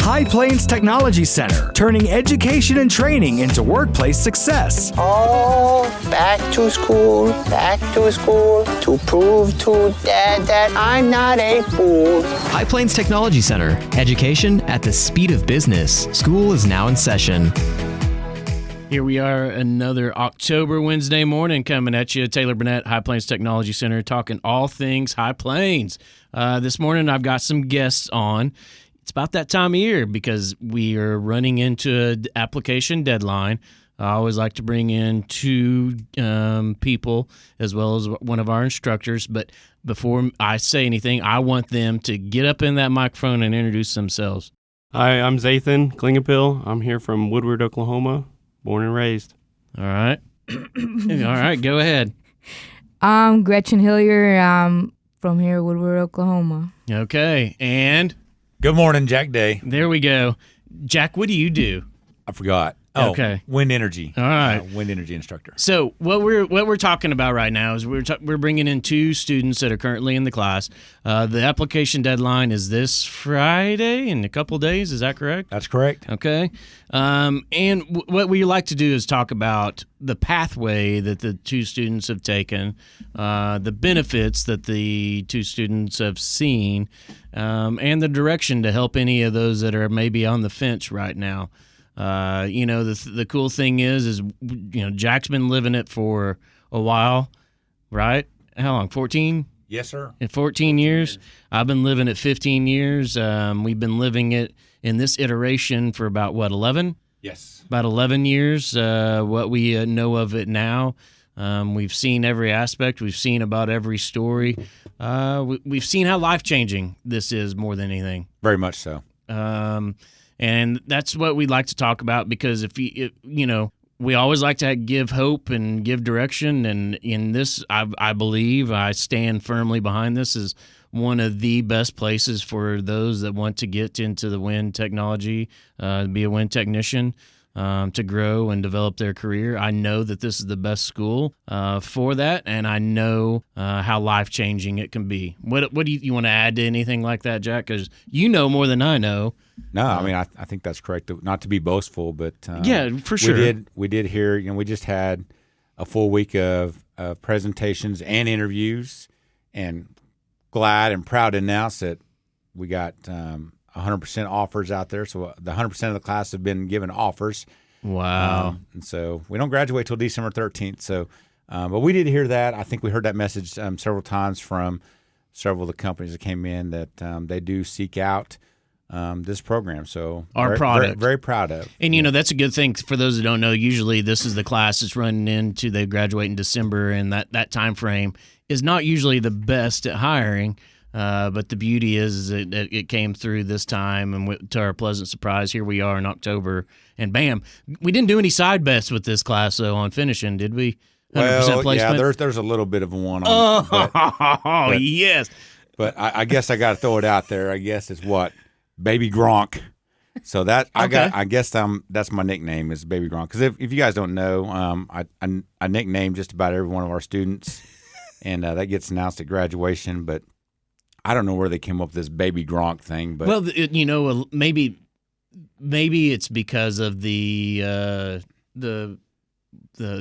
High Plains Technology Center, turning education and training into workplace success. Oh, back to school, to prove to Dad that I'm not a fool. High Plains Technology Center, education at the speed of business. School is now in session. Here we are, another October Wednesday morning coming at you. Taylor Burnett, High Plains Technology Center, talking all things High Plains. This morning I've got some guests on. It's about that time of year because we are running into an application deadline. I always like to bring in two people as well as one of our instructors. But before I say anything, I want them to get up in that microphone and introduce themselves. Hi, I'm Zathan Klingenpill. I'm here from Woodward, Oklahoma, born and raised. All right. All right, go ahead. I'm Gretchen Hillier. I'm from here, Woodward, Oklahoma. Okay, and? Good morning, Jack Day. There we go. Jack, what do you do? I forgot. Okay. Wind energy. All right. Wind energy instructor. So what we're talking about right now is we're bringing in two students that are currently in the class. The application deadline is this Friday in a couple days. Is that correct? That's correct. Okay. And what we like to do is talk about the pathway that the two students have taken, the benefits that the two students have seen, and the direction to help any of those that are maybe on the fence right now. The cool thing is Jack's been living it for a while, right? How long? 14? Yes, sir. In 14 years. I've been living it 15 years. We've been living it in this iteration for about, 11? Yes. About 11 years, what we know of it now. We've seen every aspect. We've seen about every story. We've seen how life-changing this is more than anything. Very much so. And that's what we'd like to talk about because we always like to give hope and give direction. And in this, I believe, I stand firmly behind this as one of the best places for those that want to get into the wind technology, be a wind technician, to grow and develop their career. I know that this is the best school for that, and I know how life-changing it can be. What do you want to add to anything like that, Jack? Because you know more than I know. No, I mean, I think that's correct. Not to be boastful, but yeah, for sure. We did hear, we just had a full week of presentations and interviews, and glad and proud to announce that we got 100% offers out there. So the 100% of the class have been given offers. Wow. And so we don't graduate till December 13th. So, but we did hear that. I think we heard that message several times from several of the companies that came in that they do seek out this program. So our product. Very proud of. And, that's a good thing for those that don't know. Usually this is the class that's running into, they graduate in December, and that time frame is not usually the best at hiring. But the beauty is that it came through this time, and to our pleasant surprise, here we are in October, and bam, we didn't do any side bets with this class though on finishing, did we? 100% placement? Yeah, there's a little bit of one on but yes. But I guess I got to throw it out there. I guess it's what? Baby Gronk. So that okay. I guess that's my nickname is Baby Gronk. Because if you guys don't know, I nickname just about every one of our students, and that gets announced at graduation, but I don't know where they came up with this Baby Gronk thing, but maybe it's because of the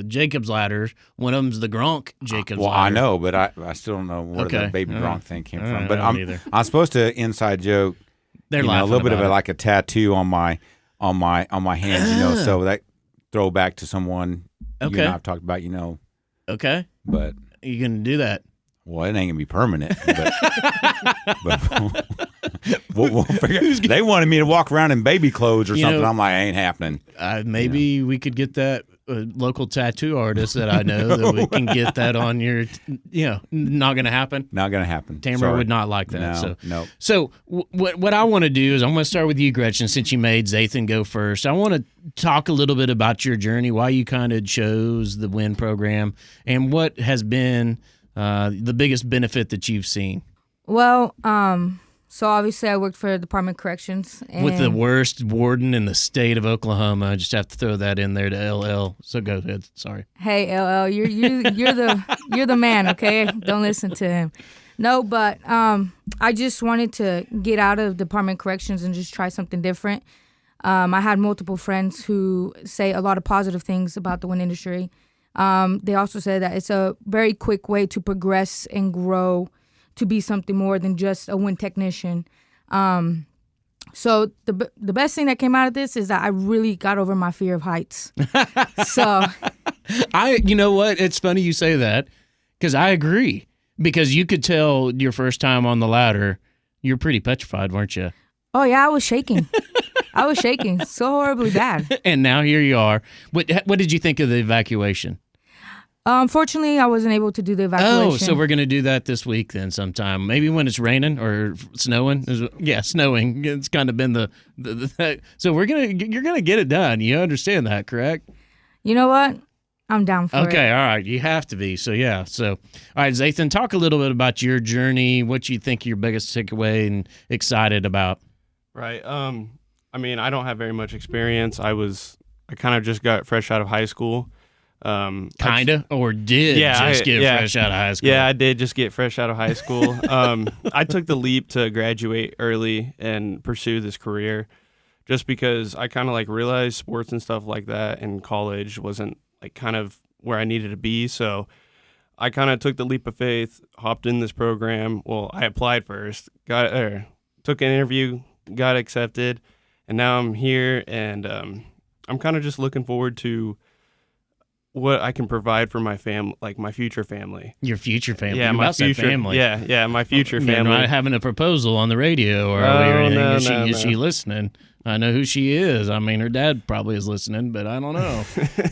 Jacob's ladders. One of them's the Gronk Jacob's ladder. I know, but I still don't know where the Baby Gronk thing came from. But I'm supposed to inside joke. They're a little bit of it. like a tattoo on my hands, so that throw back to someone you and I've talked about, Okay, but you gonna do that? Well, it ain't gonna be permanent, but we'll figure. They wanted me to walk around in baby clothes or something. I'm like, ain't happening. Maybe we could get that local tattoo artist that I know that we can get that on your. Not gonna happen. Not gonna happen. Tamara would not like that. No. So what I want to do is I'm going to start with you, Gretchen, since you made Zathan go first. I want to talk a little bit about your journey, why you kind of chose the WIN program, and what has been the biggest benefit that you've seen. Well, so obviously I worked for the Department of Corrections. And with the worst warden in the state of Oklahoma. I just have to throw that in there to LL. So go ahead. Sorry. Hey, LL, you're the man, okay? Don't listen to him. No, but I just wanted to get out of Department of Corrections and just try something different. I had multiple friends who say a lot of positive things about the wind industry. They also say that it's a very quick way to progress and grow to be something more than just a wind technician. So the best thing that came out of this is that I really got over my fear of heights. So you know what? It's funny you say that because I agree. Because you could tell your first time on the ladder, you're pretty petrified, weren't you? Oh, yeah, I was shaking. I was shaking so horribly bad. And now here you are. What did you think of the evacuation? Unfortunately, I wasn't able to do the evacuation. Oh, so we're going to do that this week then sometime. Maybe when it's raining or snowing. Yeah, snowing. It's kind of been the so you're going to get it done. You understand that, correct? You know what? I'm down for it. Okay, all right. You have to be. So, yeah. So, all right, Zathan, talk a little bit about your journey, what you think your biggest takeaway and excited about. Right. I mean, I don't have very much experience. I kind of just got fresh out of high school. Kinda, or did just get fresh out of high school? Yeah, I did just get fresh out of high school. I took the leap to graduate early and pursue this career just because I kind of like realized sports and stuff like that in college wasn't like kind of where I needed to be. So I kind of took the leap of faith, hopped in this program. Well, I applied first, took an interview, got accepted, and now I'm here, and I'm kind of just looking forward to what I can provide for my family, like my future family. Your future family. Yeah, my future family. Yeah, my future family. You're not having a proposal on the radio or anything. Is she listening? I know who she is. I mean, her dad probably is listening, but I don't know.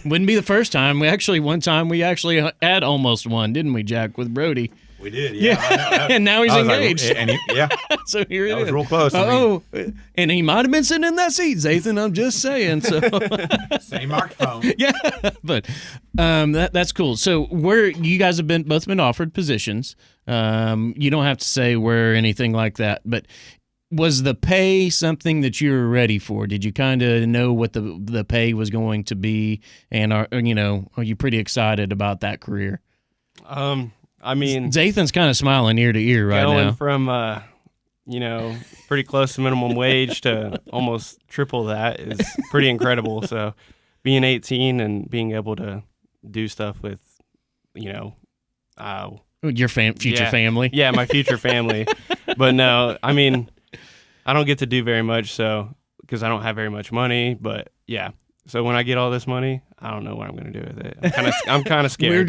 Wouldn't be the first time. One time we actually had almost one, didn't we, Jack, with Brody? We did, yeah. And now he's engaged. Yeah. So here it is. Was real close. And he might have been sitting in that seat, Zathan. I'm just saying. So same microphone. Yeah, but that's cool. So you guys have both been offered positions. You don't have to say where or anything like that, but was the pay something that you were ready for? Did you kind of know what the pay was going to be, and are you pretty excited about that career? I mean, Zathan's kind of smiling ear to ear right going now. From pretty close to minimum wage to almost triple that is pretty incredible. So being 18 and being able to do stuff with your future family. Yeah, my future family. But no, I mean, I don't get to do very much, so because I don't have very much money. But yeah, so when I get all this money, I don't know what I'm going to do with it. I'm kind of scared.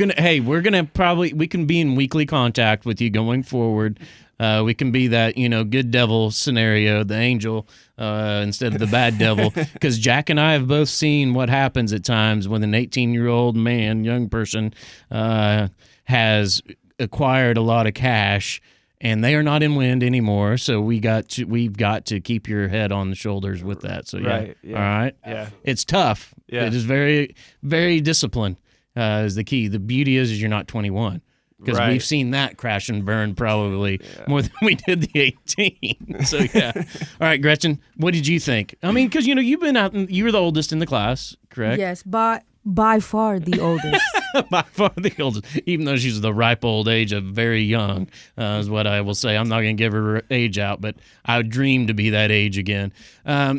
We can be in weekly contact with you going forward. We can be that good devil scenario, the angel instead of the bad devil, because Jack and I have both seen what happens at times when an 18-year-old young person, has acquired a lot of cash. And they are not in wind anymore, so we've got to keep your head on the shoulders with that. So right, yeah. All right, yeah, it's tough. Yeah, it is very, very disciplined is the key. The beauty is you're not 21 because we've seen that crash and burn probably more than we did the 18. So yeah, all right, Gretchen, what did you think? I mean, because you've been out, you were the oldest in the class, correct? Yes, but by far the oldest. By far the oldest, even though she's the ripe old age of very young, is what I will say. I'm not going to give her age out, but I would dream to be that age again.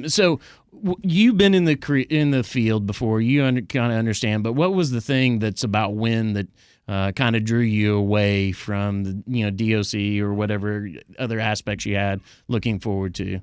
So you've been in the field before. You kind of understand, but what was the thing that's about wind that kind of drew you away from the DOC or whatever other aspects you had looking forward to?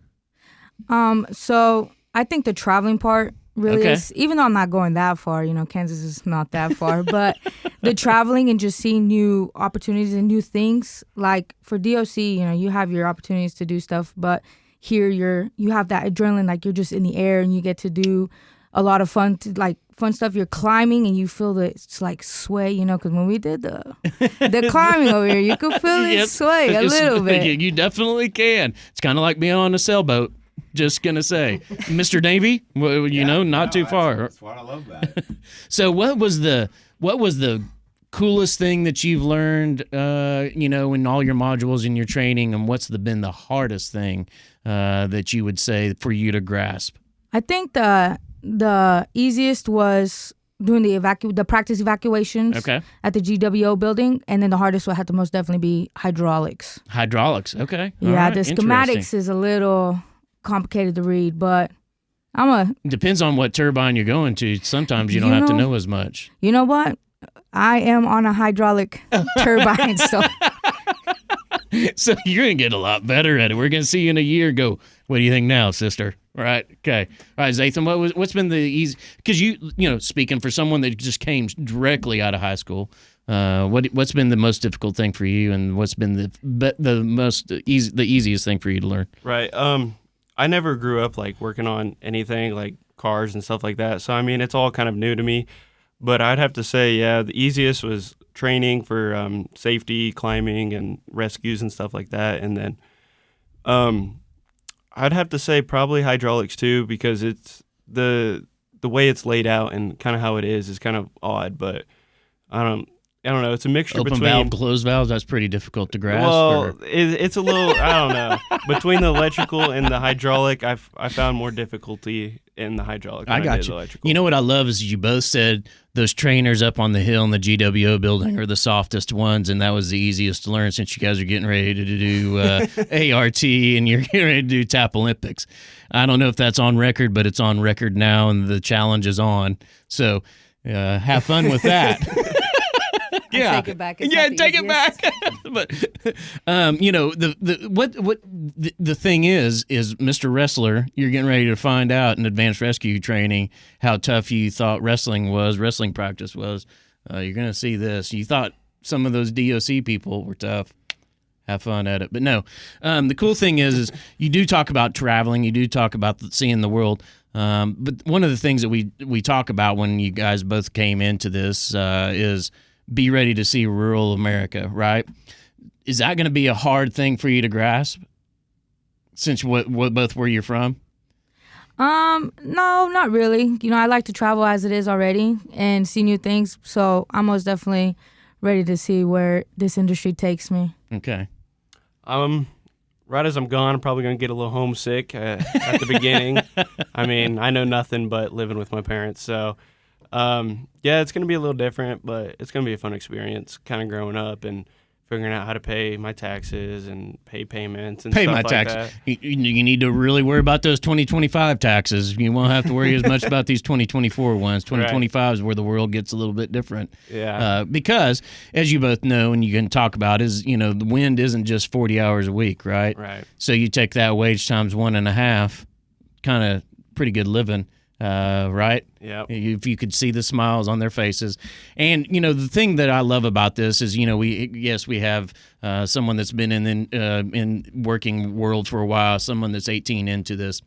So I think the traveling part really is, even though I'm not going that far, Kansas is not that far, but the traveling and just seeing new opportunities and new things, like for DOC, you have your opportunities to do stuff, but here you have that adrenaline, like you're just in the air and you get to do a lot of fun stuff. You're climbing and you feel the sway, because when we did the climbing over here, you could feel it sway a little bit. You definitely can. It's kind of like being on a sailboat. Just gonna say, Mr. Navy, not too far. That's what I love about it. So, what was the coolest thing that you've learned, in all your modules in your training, and what's been the hardest thing that you would say for you to grasp? I think the easiest was doing the practice evacuations at the GWO building, and then the hardest would have to most definitely be hydraulics. Hydraulics, okay. Yeah, the schematics is a little complicated to read, but Depends on what turbine you're going to. Sometimes you don't have to know as much. You know what? I am on a hydraulic turbine, so... So you're going to get a lot better at it. We're going to see you in a year go, what do you think now, sister? Right. Okay. All right, Zathan, what's been the easy, because you know, speaking for someone that just came directly out of high school, what's been the most difficult thing for you, and what's been the easiest thing for you to learn? Right. I never grew up like working on anything like cars and stuff like that. So I mean, it's all kind of new to me. But I'd have to say, yeah, the easiest was training for safety, climbing, and rescues and stuff like that. And then I'd have to say probably hydraulics too, because it's the way it's laid out and kind of how it is kind of odd. But I don't know. It's a mixture Open between valve, closed valves. That's pretty difficult to grasp. Well, it's a little. I don't know. Between the electrical and the hydraulic, I found more difficulty in the hydraulic. I got you. You know what I love is you both said those trainers up on the hill in the GWO building are the softest ones, and that was the easiest to learn since you guys are getting ready to do ART and you're getting ready to do TAP Olympics. I don't know if that's on record, but it's on record now, and the challenge is on. So have fun with that. Yeah, take it back. Take it back. But you know, the thing is Mr. Wrestler, you're getting ready to find out in advanced rescue training how tough you thought wrestling practice was. You're going to see this. You thought some of those DOC people were tough. Have fun at it. But no, the cool thing is you do talk about traveling. You do talk about seeing the world. But one of the things that we talk about when you guys both came into this is be ready to see rural America, right? Is that going to be a hard thing for you to grasp since what both where you're from? No, not really. You know, I like to travel as it is already and see new things. So I'm most definitely ready to see where this industry takes me. Okay. Right as I'm gone, I'm probably going to get a little homesick at the beginning. I mean, I know nothing but living with my parents, so yeah, it's going to be a little different, but it's going to be a fun experience kind of growing up and figuring out how to pay my taxes and pay payments and stuff like that. You need to really worry about those 2025 taxes. You won't have to worry as much about these 2024 ones. 2025 is where the world gets a little bit different. Yeah. Because, as you both know and you can talk about, is, you know, the wind isn't just 40 hours a week, right? Right. So you take that wage times 1.5, kind of pretty good living. Right? Yeah. If you could see the smiles on their faces. And, you know, the thing that I love about this is, you know, we have someone that's been in working world for a while, someone that's 18 into this.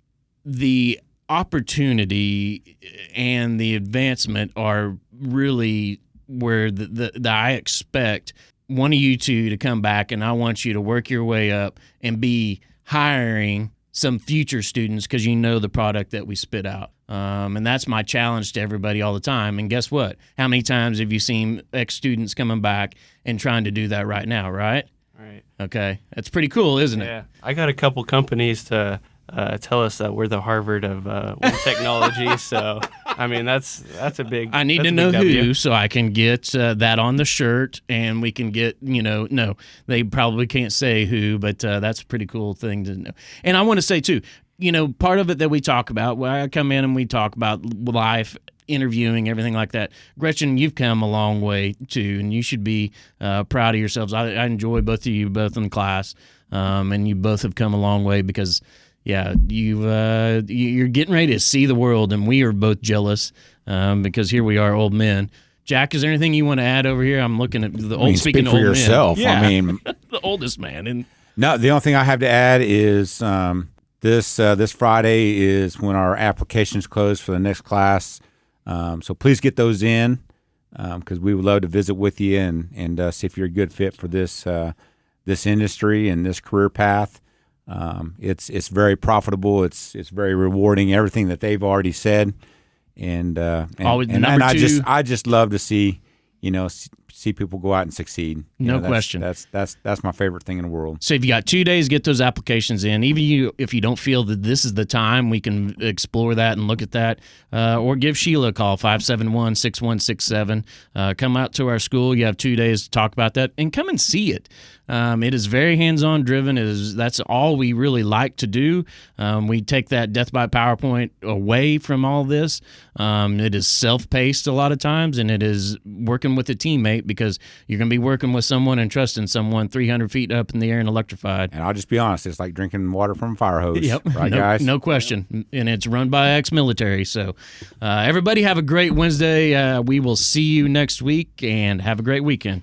The opportunity and the advancement are really where the I expect one of you two to come back, and I want you to work your way up and be hiring some future students because you know the product that we spit out. And that's my challenge to everybody all the time. And guess what? How many times have you seen ex-students coming back and trying to do that right now, right? Right. Okay. That's pretty cool, isn't it? Yeah. I got a couple companies to tell us that we're the Harvard of wind technology. So, I mean, that's a big I need to know who so I can get that on the shirt and we can get, you know, no, they probably can't say who, but that's a pretty cool thing to know. And I want to say, too, you know, part of it that we talk about, where I come in and we talk about life, interviewing, everything like that. Gretchen, you've come a long way, too, and you should be proud of yourselves. I enjoy both of you, both in class, and you both have come a long way because, yeah, you're getting ready to see the world, and we are both jealous because here we are, old men. Jack, is there anything you want to add over here? I'm looking at the old. Speaking speak for yourself. Yeah. I mean, the oldest man. And no, the only thing I have to add is this Friday is when our applications close for the next class. So please get those in because we would love to visit with you and see if you're a good fit for this industry and this career path. It's very profitable. It's very rewarding. Everything that they've already said, and I just love to see see people go out and succeed. No question. That's my favorite thing in the world. So if you got 2 days, get those applications in. Even if you don't feel that this is the time, we can explore that and look at that. Or give Sheila a call, 571-6167. Come out to our school. You have 2 days to talk about that, and come and see it. It is very hands-on driven. That's all we really like to do. We take that death by PowerPoint away from all this. It is self-paced a lot of times, and it is working with a teammate, because you're going to be working with someone and trusting someone 300 feet up in the air and electrified. And I'll just be honest, it's like drinking water from a fire hose. Yep. Right, guys? No question. And it's run by ex-military. So everybody have a great Wednesday. We will see you next week, and have a great weekend.